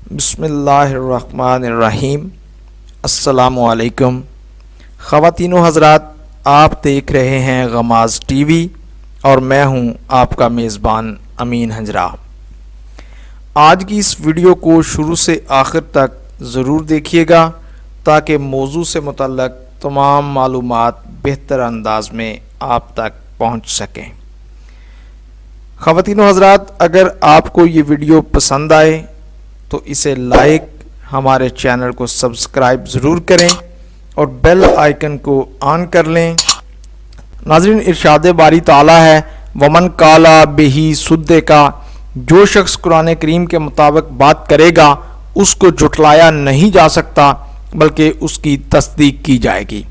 بسم اللہ الرحمن الرحیم۔ السلام علیکم خواتین و حضرات، آپ دیکھ رہے ہیں غماز ٹی وی اور میں ہوں آپ کا میزبان امین ہنجرا۔ آج کی اس ویڈیو کو شروع سے آخر تک ضرور دیکھیے گا تاکہ موضوع سے متعلق تمام معلومات بہتر انداز میں آپ تک پہنچ سکیں۔ خواتین و حضرات، اگر آپ کو یہ ویڈیو پسند آئے تو اسے لائک، ہمارے چینل کو سبسکرائب ضرور کریں اور بیل آئیکن کو آن کر لیں۔ ناظرین، ارشاد باری تعالیٰ ہے ومن کالا بہی سدے کا، جو شخص قرآن کریم کے مطابق بات کرے گا اس کو جھٹلایا نہیں جا سکتا بلکہ اس کی تصدیق کی جائے گی۔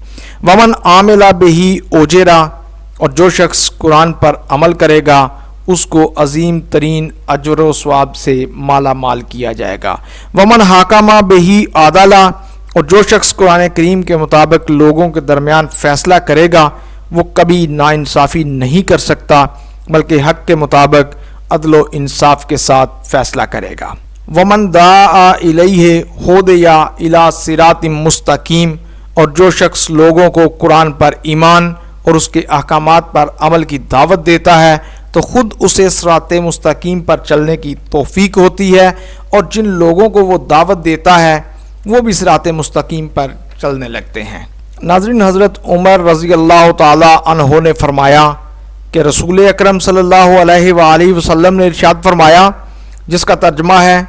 ومن عامل بہی اوجرا، اور جو شخص قرآن پر عمل کرے گا اس کو عظیم ترین اجر و ثواب سے مالا مال کیا جائے گا۔ ومن حاکم بہی عدلا، اور جو شخص قرآن کریم کے مطابق لوگوں کے درمیان فیصلہ کرے گا وہ کبھی ناانصافی نہیں کر سکتا بلکہ حق کے مطابق عدل و انصاف کے ساتھ فیصلہ کرے گا۔ ومن دعا الیہ ہدی الی صراط مستقیم، اور جو شخص لوگوں کو قرآن پر ایمان اور اس کے احکامات پر عمل کی دعوت دیتا ہے تو خود اسے صراط مستقیم پر چلنے کی توفیق ہوتی ہے، اور جن لوگوں کو وہ دعوت دیتا ہے وہ بھی صراط مستقیم پر چلنے لگتے ہیں۔ ناظرین، حضرت عمر رضی اللہ تعالی عنہ نے فرمایا کہ رسول اکرم صلی اللہ علیہ وآلہ وسلم نے ارشاد فرمایا، جس کا ترجمہ ہے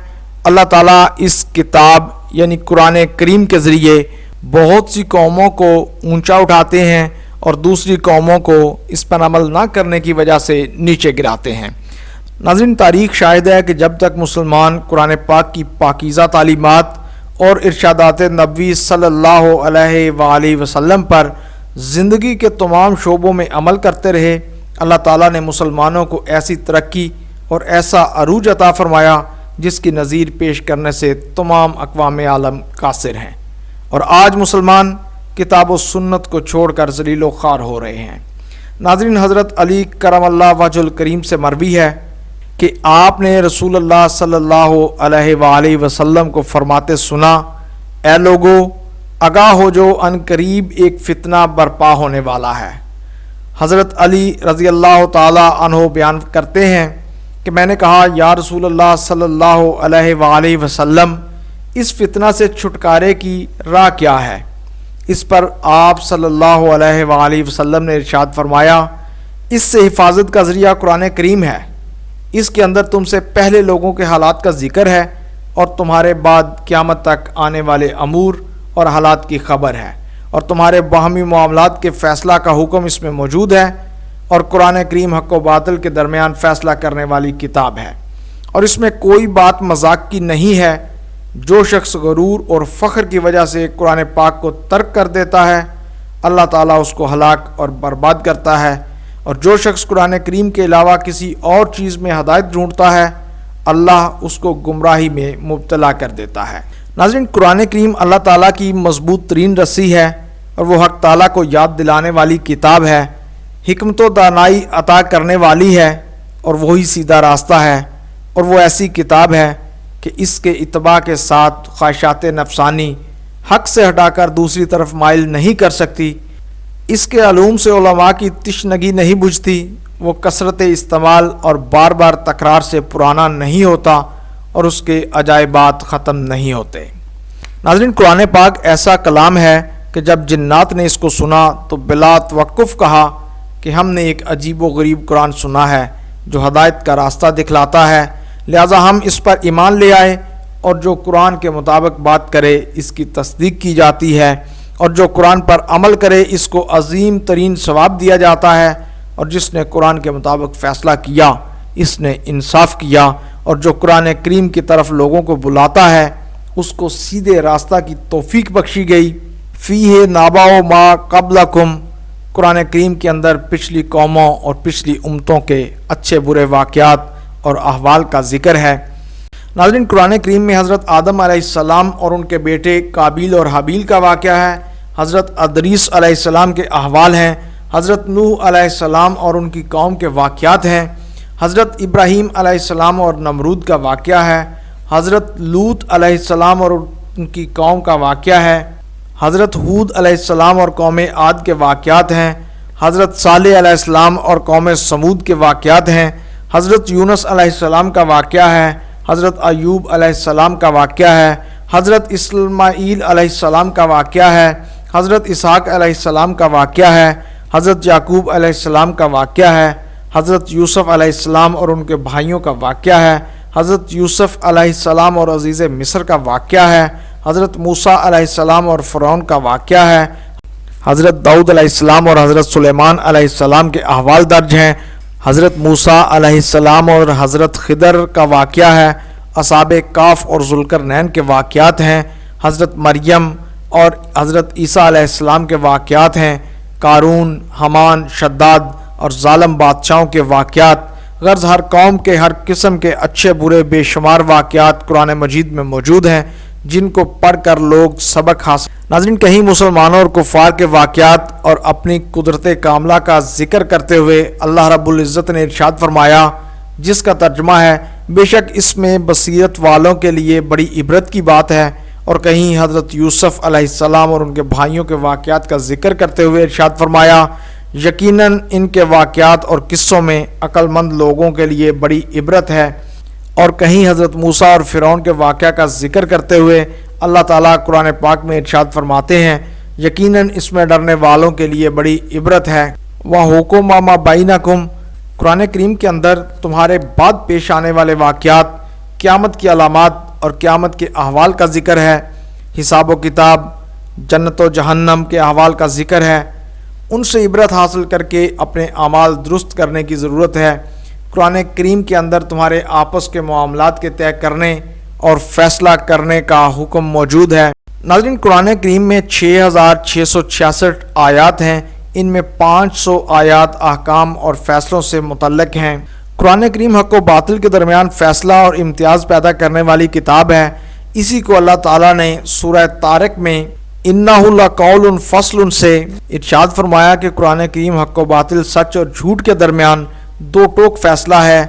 اللہ تعالیٰ اس کتاب یعنی قرآن کریم کے ذریعے بہت سی قوموں کو اونچا اٹھاتے ہیں اور دوسری قوموں کو اس پر عمل نہ کرنے کی وجہ سے نیچے گراتے ہیں۔ ناظرین، تاریخ شاہد ہے کہ جب تک مسلمان قرآن پاک کی پاکیزہ تعلیمات اور ارشادات نبوی صلی اللہ علیہ وآلہ وسلم پر زندگی کے تمام شعبوں میں عمل کرتے رہے، اللہ تعالیٰ نے مسلمانوں کو ایسی ترقی اور ایسا عروج عطا فرمایا جس کی نظیر پیش کرنے سے تمام اقوام عالم قاصر ہیں، اور آج مسلمان کتاب و سنت کو چھوڑ کر ذلیل و خوار ہو رہے ہیں۔ ناظرین، حضرت علی کرم اللہ وجہ الکریم سے مروی ہے کہ آپ نے رسول اللہ صلی اللہ علیہ وآلہ وسلم کو فرماتے سنا، اے لوگو آگاہ ہو جو ان قریب ایک فتنہ برپا ہونے والا ہے۔ حضرت علی رضی اللہ تعالی عنہ بیان کرتے ہیں کہ میں نے کہا، یا رسول اللہ صلی اللہ علیہ وآلہ وسلم، اس فتنہ سے چھٹکارے کی راہ کیا ہے؟ اس پر آپ صلی اللہ علیہ وآلہ وسلم نے ارشاد فرمایا، اس سے حفاظت کا ذریعہ قرآن کریم ہے، اس کے اندر تم سے پہلے لوگوں کے حالات کا ذکر ہے اور تمہارے بعد قیامت تک آنے والے امور اور حالات کی خبر ہے، اور تمہارے باہمی معاملات کے فیصلہ کا حکم اس میں موجود ہے، اور قرآن کریم حق و باطل کے درمیان فیصلہ کرنے والی کتاب ہے، اور اس میں کوئی بات مذاق کی نہیں ہے۔ جو شخص غرور اور فخر کی وجہ سے قرآن پاک کو ترک کر دیتا ہے اللہ تعالیٰ اس کو ہلاک اور برباد کرتا ہے، اور جو شخص قرآن کریم کے علاوہ کسی اور چیز میں ہدایت ڈھونڈتا ہے اللہ اس کو گمراہی میں مبتلا کر دیتا ہے۔ ناظرین، قرآن کریم اللہ تعالیٰ کی مضبوط ترین رسی ہے اور وہ حق تعالیٰ کو یاد دلانے والی کتاب ہے، حکمت و دانائی عطا کرنے والی ہے، اور وہی سیدھا راستہ ہے، اور وہ ایسی کتاب ہے کہ اس کے اتباع کے ساتھ خواہشات نفسانی حق سے ہٹا کر دوسری طرف مائل نہیں کر سکتی۔ اس کے علوم سے علماء کی تشنگی نہیں بجھتی، وہ کثرت استعمال اور بار بار تکرار سے پرانا نہیں ہوتا، اور اس کے عجائبات ختم نہیں ہوتے۔ ناظرین، قرآن پاک ایسا کلام ہے کہ جب جنات نے اس کو سنا تو بلا توقف کہا کہ ہم نے ایک عجیب و غریب قرآن سنا ہے جو ہدایت کا راستہ دکھلاتا ہے، لہٰذا ہم اس پر ایمان لے آئے، اور جو قرآن کے مطابق بات کرے اس کی تصدیق کی جاتی ہے، اور جو قرآن پر عمل کرے اس کو عظیم ترین ثواب دیا جاتا ہے، اور جس نے قرآن کے مطابق فیصلہ کیا اس نے انصاف کیا، اور جو قرآن کریم کی طرف لوگوں کو بلاتا ہے اس کو سیدھے راستہ کی توفیق بخشی گئی۔ فیہ نابع ما قبلکم، قرآن کریم کے اندر پچھلی قوموں اور پچھلی امتوں کے اچھے برے واقعات اور احوال کا ذکر ہے۔ ناظرین، قرآن کریم میں حضرت آدم علیہ السلام اور ان کے بیٹے قابیل اور حابیل کا واقعہ ہے، حضرت ادریس علیہ السلام کے احوال ہیں، حضرت نوح علیہ السلام اور ان کی قوم کے واقعات ہیں، حضرت ابراہیم علیہ السلام اور نمرود کا واقعہ ہے، حضرت لوط علیہ السلام اور ان کی قوم کا واقعہ ہے، حضرت ہود علیہ السلام اور قوم عاد کے واقعات ہیں، حضرت صالح علیہ السلام اور قوم سمود کے واقعات ہیں، حضرت یونس علیہ السلام کا واقعہ ہے، حضرت ایوب علیہ السلام کا واقعہ ہے، حضرت اسماعیل علیہ السلام کا واقعہ ہے، حضرت اسحاق علیہ السلام کا واقعہ ہے، حضرت یعقوب علیہ السلام کا واقعہ ہے، حضرت یوسف علیہ السلام اور ان کے بھائیوں کا واقعہ ہے، حضرت یوسف علیہ السلام اور عزیز مصر کا واقعہ ہے، حضرت موسیٰ علیہ السلام اور فرعون کا واقعہ ہے، حضرت داؤد علیہ السلام اور حضرت سلیمان علیہ السلام کے احوال درج ہیں، حضرت موسیٰ علیہ السلام اور حضرت خضر کا واقعہ ہے، اصحاب کاف اور ذوالقرنین کے واقعات ہیں، حضرت مریم اور حضرت عیسیٰ علیہ السلام کے واقعات ہیں، قارون، حمان، شداد اور ظالم بادشاہوں کے واقعات۔ غرض ہر قوم کے ہر قسم کے اچھے برے بے شمار واقعات قرآن مجید میں موجود ہیں، جن کو پڑھ کر لوگ سبق حاصل۔ ناظرین، کہیں مسلمانوں اور کفار کے واقعات اور اپنی قدرت کاملہ کا ذکر کرتے ہوئے اللہ رب العزت نے ارشاد فرمایا، جس کا ترجمہ ہے بے شک اس میں بصیرت والوں کے لیے بڑی عبرت کی بات ہے، اور کہیں حضرت یوسف علیہ السلام اور ان کے بھائیوں کے واقعات کا ذکر کرتے ہوئے ارشاد فرمایا، یقیناً ان کے واقعات اور قصوں میں عقل مند لوگوں کے لیے بڑی عبرت ہے، اور کہیں حضرت موسیٰ اور فرعون کے واقعہ کا ذکر کرتے ہوئے اللہ تعالیٰ قرآن پاک میں ارشاد فرماتے ہیں، یقیناً اس میں ڈرنے والوں کے لیے بڑی عبرت ہے۔ وَحُکُمَ مَا بَيْنَكُمْ، قرآن کریم کے اندر تمہارے بعد پیش آنے والے واقعات، قیامت کی علامات اور قیامت کے احوال کا ذکر ہے، حساب و کتاب، جنت و جہنم کے احوال کا ذکر ہے۔ ان سے عبرت حاصل کر کے اپنے اعمال درست کرنے کی ضرورت ہے۔ قرآن کریم کے اندر تمہارے آپس کے معاملات کے طے کرنے اور فیصلہ کرنے کا حکم موجود ہے۔ ناظرین، قرآن کریم میں 6666 آیات ہیں، ان میں 500 آیات احکام اور فیصلوں سے متعلق ہیں۔ قرآن کریم حق و باطل کے درمیان فیصلہ اور امتیاز پیدا کرنے والی کتاب ہے۔ اسی کو اللہ تعالیٰ نے سورہ طارق میں اِنَّهُ لَقَوْلٌ فَصْلٌ سے ارشاد فرمایا کہ قرآن کریم حق و باطل، سچ اور جھوٹ کے درمیان دو ٹوک فیصلہ ہے۔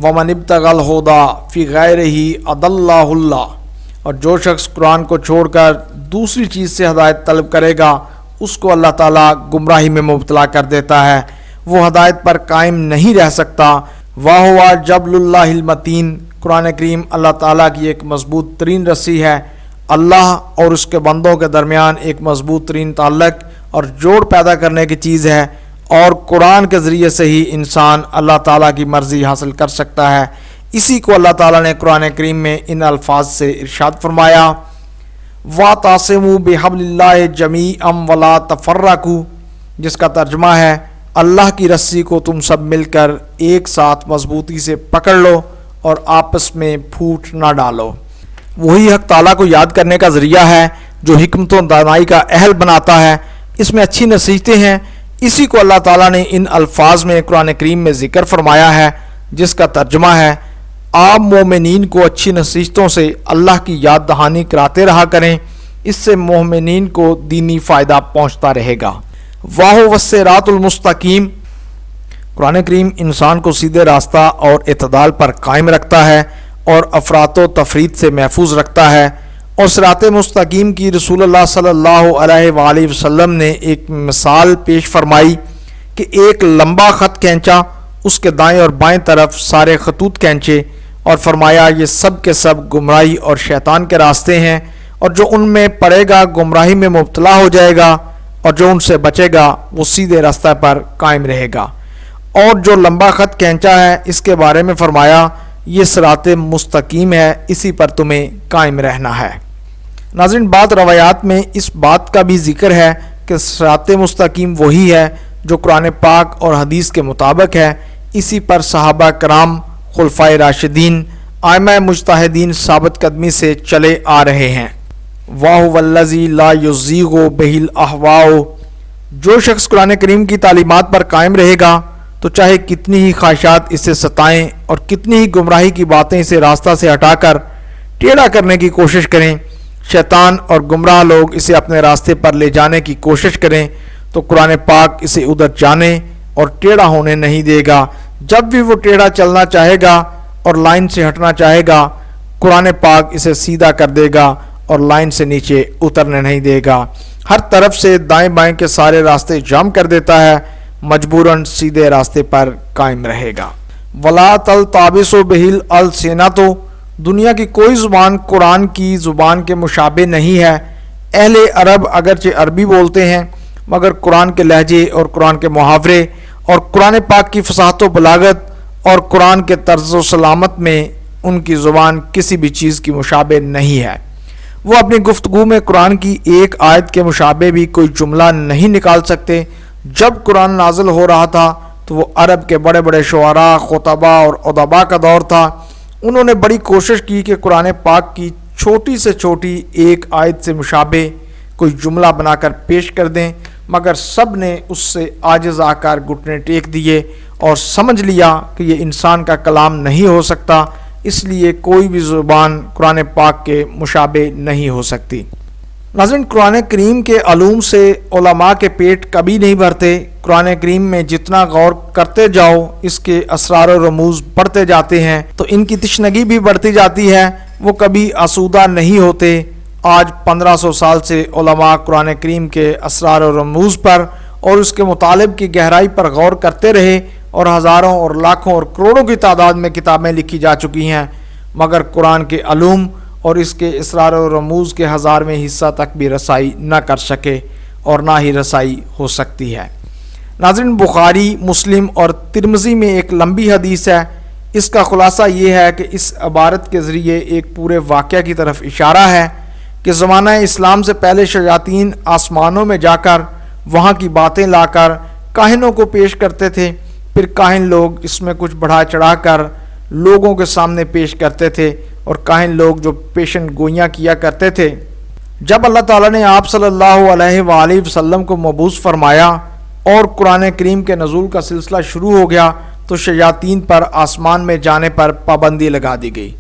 وَمَنِ ابْتَغَى الْهُدَى فِي غَيْرِهِ أَضَلَّهُ اللَّهُ، اور جو شخص قرآن کو چھوڑ کر دوسری چیز سے ہدایت طلب کرے گا اس کو اللہ تعالیٰ گمراہی میں مبتلا کر دیتا ہے، وہ ہدایت پر قائم نہیں رہ سکتا۔ وَهُوَ جَبْلُ اللَّهِ الْمَتِينُ، قرآن کریم اللہ تعالیٰ کی ایک مضبوط ترین رسی ہے۔ اللہ اور اس کے بندوں کے درمیان ایک مضبوط ترین تعلق اور جوڑ پیدا کرنے کی چیز ہے، اور قرآن کے ذریعے سے ہی انسان اللہ تعالیٰ کی مرضی حاصل کر سکتا ہے۔ اسی کو اللہ تعالیٰ نے قرآن کریم میں ان الفاظ سے ارشاد فرمایا، وَاعْتَصِمُوا بِحَبْلِ اللَّهِ جَمِيعًا وَلَا تَفَرَّقُوا، جس کا ترجمہ ہے اللہ کی رسی کو تم سب مل کر ایک ساتھ مضبوطی سے پکڑ لو اور آپس میں پھوٹ نہ ڈالو۔ وہی حق تعالیٰ کو یاد کرنے کا ذریعہ ہے جو حکمت و دانائی کا اہل بناتا ہے۔ اس میں اچھی نصیحتیں ہیں۔ اسی کو اللہ تعالیٰ نے ان الفاظ میں قرآن کریم میں ذکر فرمایا ہے، جس کا ترجمہ ہے عام مومنین کو اچھی نصیحتوں سے اللہ کی یاد دہانی کراتے رہا کریں، اس سے مومنین کو دینی فائدہ پہنچتا رہے گا۔ واہ والصراط المستقیم، قرآن کریم انسان کو سیدھے راستہ اور اعتدال پر قائم رکھتا ہے اور افراط و تفریط سے محفوظ رکھتا ہے، اور صراط مستقیم کی رسول اللہ صلی اللہ علیہ وآلہ وسلم نے ایک مثال پیش فرمائی کہ ایک لمبا خط کھینچا، اس کے دائیں اور بائیں طرف سارے خطوط کھینچے، اور فرمایا یہ سب کے سب گمراہی اور شیطان کے راستے ہیں، اور جو ان میں پڑے گا گمراہی میں مبتلا ہو جائے گا، اور جو ان سے بچے گا وہ سیدھے راستہ پر قائم رہے گا۔ اور جو لمبا خط کھینچا ہے اس کے بارے میں فرمایا یہ صراط مستقیم ہے، اسی پر تمہیں قائم رہنا ہے۔ ناظرین، بعض روایات میں اس بات کا بھی ذکر ہے کہ صراط مستقیم وہی ہے جو قرآن پاک اور حدیث کے مطابق ہے، اسی پر صحابہ کرام، خلفائے راشدین، ائمہ مجتہدین ثابت قدمی سے چلے آ رہے ہیں۔ واہ والذی لا یزیغ بہ الاہواء، جو شخص قرآن کریم کی تعلیمات پر قائم رہے گا تو چاہے کتنی ہی خواہشات اسے ستائیں اور کتنی ہی گمراہی کی باتیں اسے راستہ سے ہٹا کر ٹیڑھا کرنے کی کوشش کریں، شیطان اور گمراہ لوگ اسے اپنے راستے پر لے جانے کی کوشش کریں، تو قرآن پاک اسے ادھر جانے اور ٹیڑھا ہونے نہیں دے گا۔ جب بھی وہ ٹیڑھا چلنا چاہے گا اور لائن سے ہٹنا چاہے گا، قرآن پاک اسے سیدھا کر دے گا اور لائن سے نیچے اترنے نہیں دے گا۔ ہر طرف سے دائیں بائیں کے سارے راستے جام کر دیتا ہے، مجبوراً سیدھے راستے پر قائم رہے گا۔ ولا تلتبس بہ الألسنۃ، دنیا کی کوئی زبان قرآن کی زبان کے مشابہ نہیں ہے۔ اہل عرب اگرچہ عربی بولتے ہیں مگر قرآن کے لہجے اور قرآن کے محاورے اور قرآن پاک کی فصاحت و بلاغت اور قرآن کے طرز و سلامت میں ان کی زبان کسی بھی چیز کی مشابہ نہیں ہے۔ وہ اپنی گفتگو میں قرآن کی ایک آیت کے مشابہ بھی کوئی جملہ نہیں نکال سکتے۔ جب قرآن نازل ہو رہا تھا تو وہ عرب کے بڑے بڑے شعراء، خطباء اور ادباء کا دور تھا۔ انہوں نے بڑی کوشش کی کہ قرآن پاک کی چھوٹی سے چھوٹی ایک آیت سے مشابہ کوئی جملہ بنا کر پیش کر دیں، مگر سب نے اس سے عاجز آ کر گھٹنے ٹیک دیے اور سمجھ لیا کہ یہ انسان کا کلام نہیں ہو سکتا، اس لیے کوئی بھی زبان قرآن پاک کے مشابہ نہیں ہو سکتی۔ ناظرین، قرآن کریم کے علوم سے علماء کے پیٹ کبھی نہیں بھرتے۔ قرآن کریم میں جتنا غور کرتے جاؤ اس کے اسرار و رموز بڑھتے جاتے ہیں تو ان کی تشنگی بھی بڑھتی جاتی ہے، وہ کبھی آسودہ نہیں ہوتے۔ آج 1500 سال سے علماء قرآن کریم کے اسرار و رموز پر اور اس کے مطالب کی گہرائی پر غور کرتے رہے اور ہزاروں اور لاکھوں اور کروڑوں کی تعداد میں کتابیں لکھی جا چکی ہیں، مگر قرآن کے علوم اور اس کے اسرار و رموز کے 1000ویں حصہ تک بھی رسائی نہ کر سکے اور نہ ہی رسائی ہو سکتی ہے۔ ناظرین، بخاری، مسلم اور ترمذی میں ایک لمبی حدیث ہے۔ اس کا خلاصہ یہ ہے کہ اس عبارت کے ذریعے ایک پورے واقعہ کی طرف اشارہ ہے کہ زمانہ اسلام سے پہلے شیاطین آسمانوں میں جا کر وہاں کی باتیں لا کر کاہنوں کو پیش کرتے تھے، پھر کاہن لوگ اس میں کچھ بڑھا چڑھا کر لوگوں کے سامنے پیش کرتے تھے اور کاہن لوگ جو پیشن گوئیاں کیا کرتے تھے۔ جب اللہ تعالیٰ نے آپ صلی اللہ علیہ وآلہ وسلم کو مبعوث فرمایا اور قرآن کریم کے نزول کا سلسلہ شروع ہو گیا تو شیاطین پر آسمان میں جانے پر پابندی لگا دی گئی۔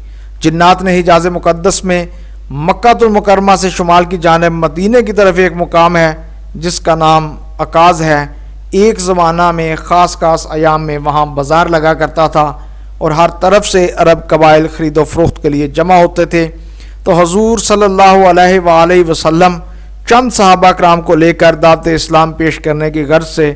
جنات نے حجاز مقدس میں مکہ المکرمہ سے شمال کی جانب مدینے کی طرف ایک مقام ہے جس کا نام عکاظ ہے۔ ایک زمانہ میں خاص ایام میں وہاں بازار لگا کرتا تھا اور ہر طرف سے عرب قبائل خرید و فروخت کے لیے جمع ہوتے تھے، تو حضور صلی اللہ علیہ وآلہ وسلم چند صحابہ کرام کو لے کر دعوت اسلام پیش کرنے کی غرض سے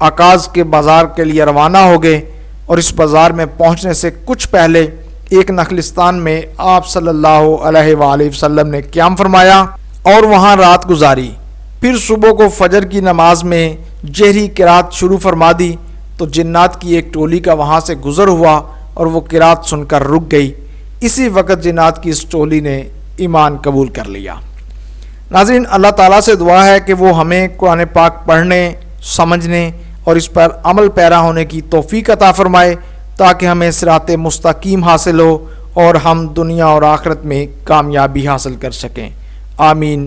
عکاظ کے بازار کے لیے روانہ ہو گئے، اور اس بازار میں پہنچنے سے کچھ پہلے ایک نخلستان میں آپ صلی اللہ علیہ وآلہ وسلم نے قیام فرمایا اور وہاں رات گزاری۔ پھر صبح کو فجر کی نماز میں جہری قرات شروع فرما دی تو جنات کی ایک ٹولی کا وہاں سے گزر ہوا اور وہ قرات سن کر رک گئی۔ اسی وقت جنات کی اس ٹولی نے ایمان قبول کر لیا۔ ناظرین، اللہ تعالیٰ سے دعا ہے کہ وہ ہمیں قرآن پاک پڑھنے، سمجھنے اور اس پر عمل پیرا ہونے کی توفیق عطا فرمائے تاکہ ہمیں صراط مستقیم حاصل ہو اور ہم دنیا اور آخرت میں کامیابی حاصل کر سکیں۔ آمین۔